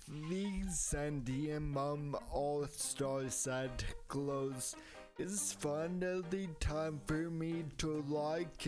leagues and the among all-stars at close, it's finally time for me to like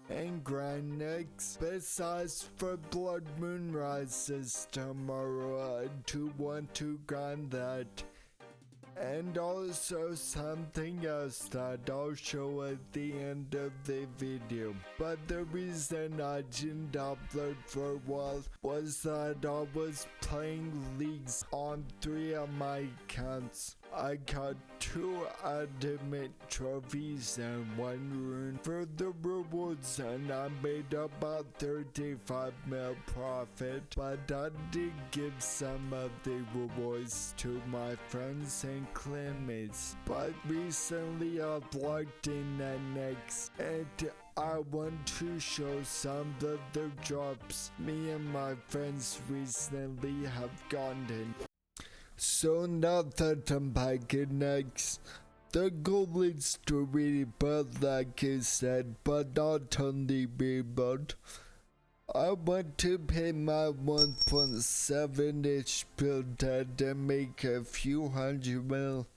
and grind next. Besides, for Blood Moon rises tomorrow, I do want to grind that. And also something else that I'll show at the end of the video. But the reason I didn't upload for a while was that I was playing leagues on 3 of my accounts. I got 2 ultimate trophies and 1 rune for the rewards, and I made about 35 mil profit. But I did give some of the rewards to my friends and clanmates. But recently I've logged in at next, and I want to show some of the drops me and my friends recently have gotten. So now that I'm back in next, the goal is to rebuild like I said, but not only rebuild. I want to pay my 1.7-inch build and make a few hundred mil.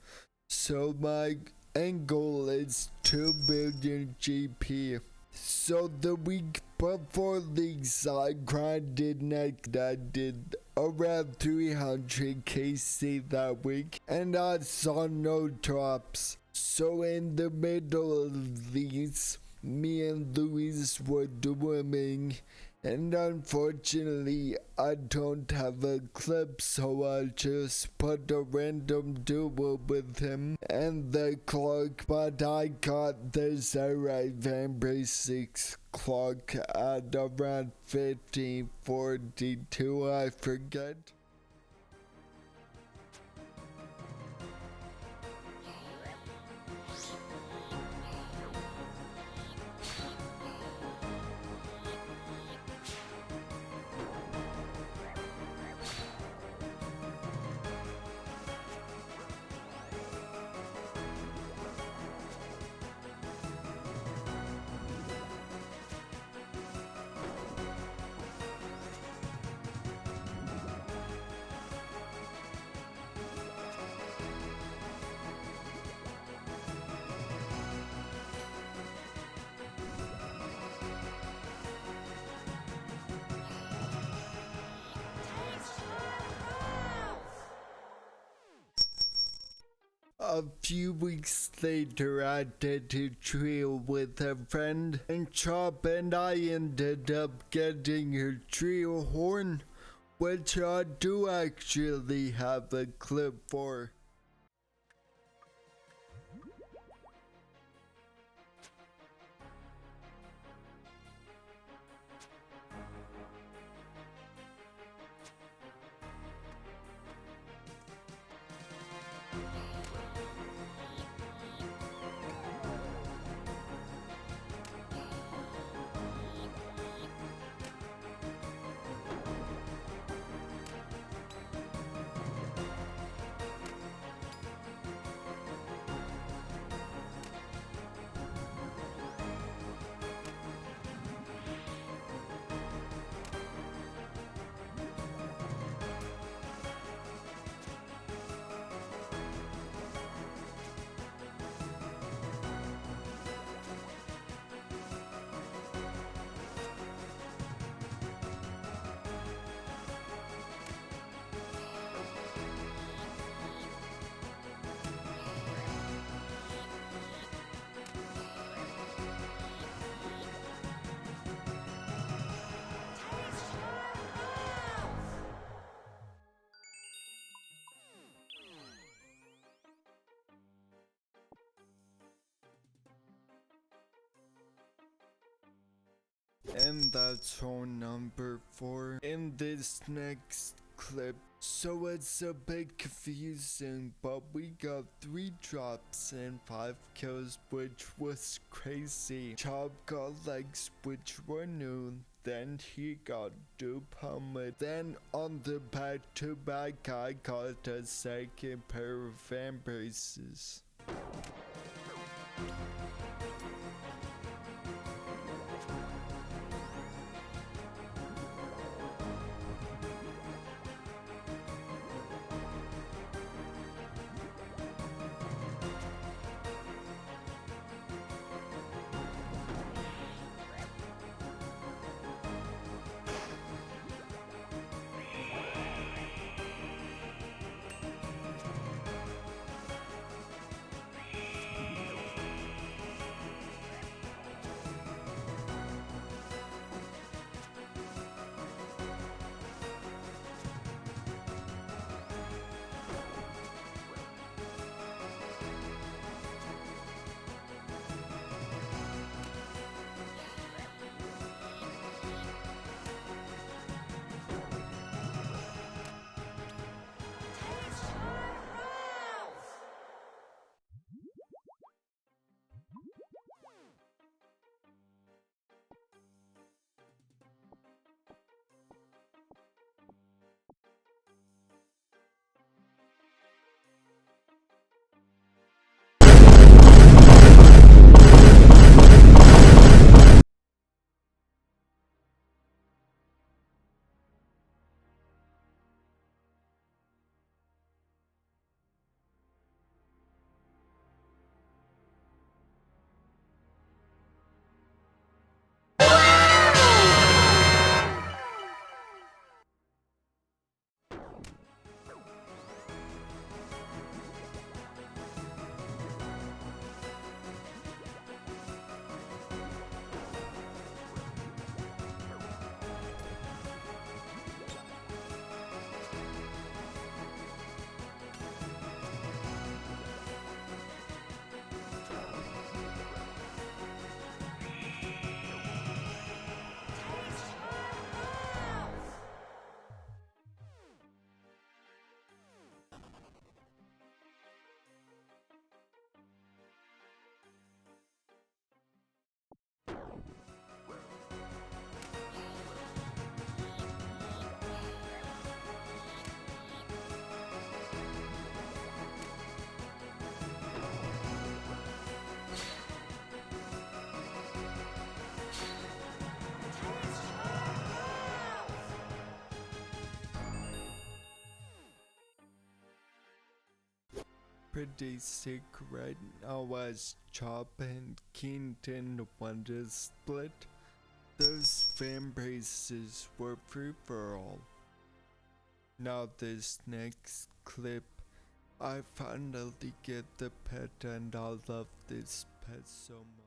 So my end goal is 2 billion GP. So the week before leagues I grinded next. I did around 300 KC that week, and I saw no drops. So in the middle of these, me and Luis were dueling, and unfortunately I don't have a clip, so I just put a random duel with him and the clock, but I got the Zerite Vampire 6 clock at around 1542, I forget. A few weeks later, I did a trio with a friend, and Chop and I ended up getting a trio horn, which I do actually have a clip for. And that's horn number 4 in this next clip. So it's a bit confusing, but we got 3 drops and 5 kills, which was crazy. Chop got legs, which were new. Then he got dupe helmet. Then on the back-to-back, I got a second pair of vambraces. pretty sick right now as Chop and Kington wanted to split. Those fan bases were free for all. Now this next clip, I finally get the pet and I love this pet so much.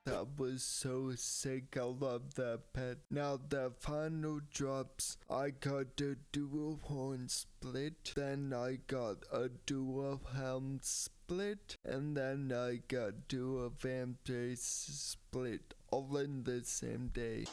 That was so sick, I love that pet. Now the final drops, I got a dual horn split, then I got a dual helm split, and then I got dual vampire split, all in the same day.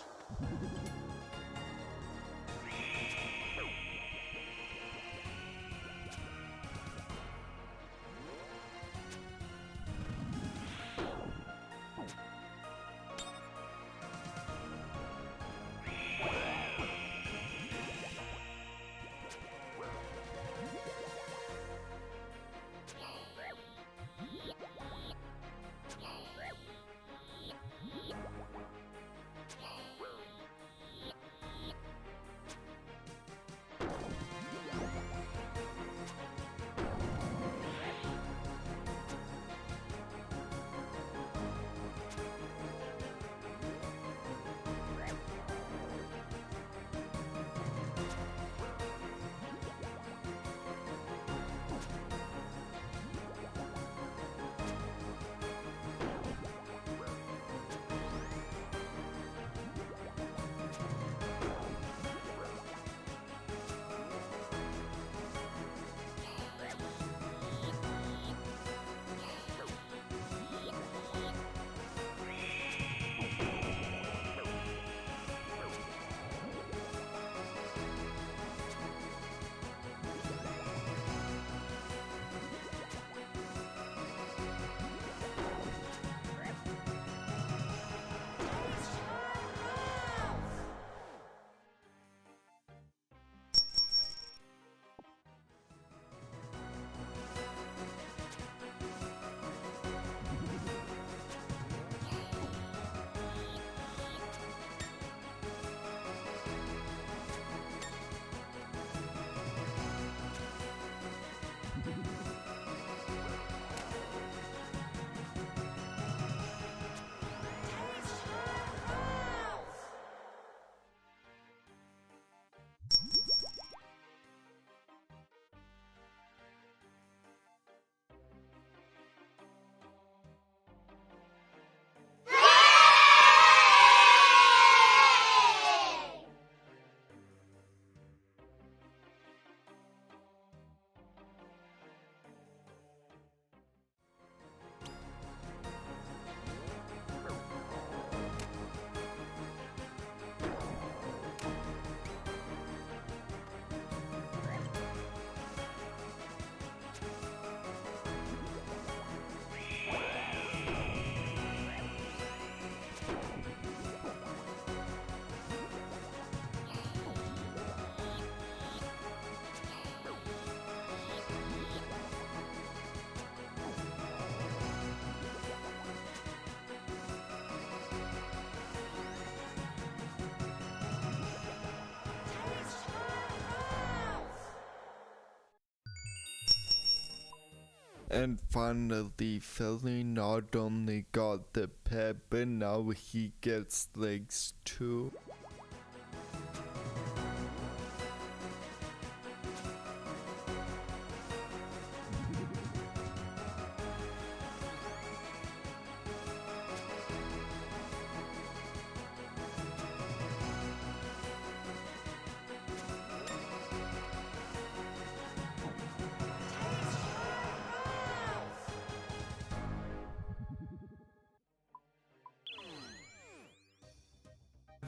And finally, Philly not only got the pet, but now he gets legs too.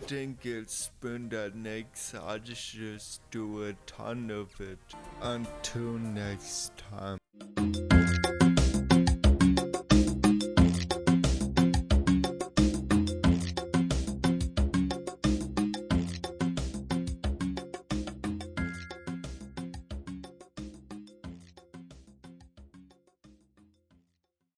Didn't get spooned at next, I just do a ton of it. Until next time.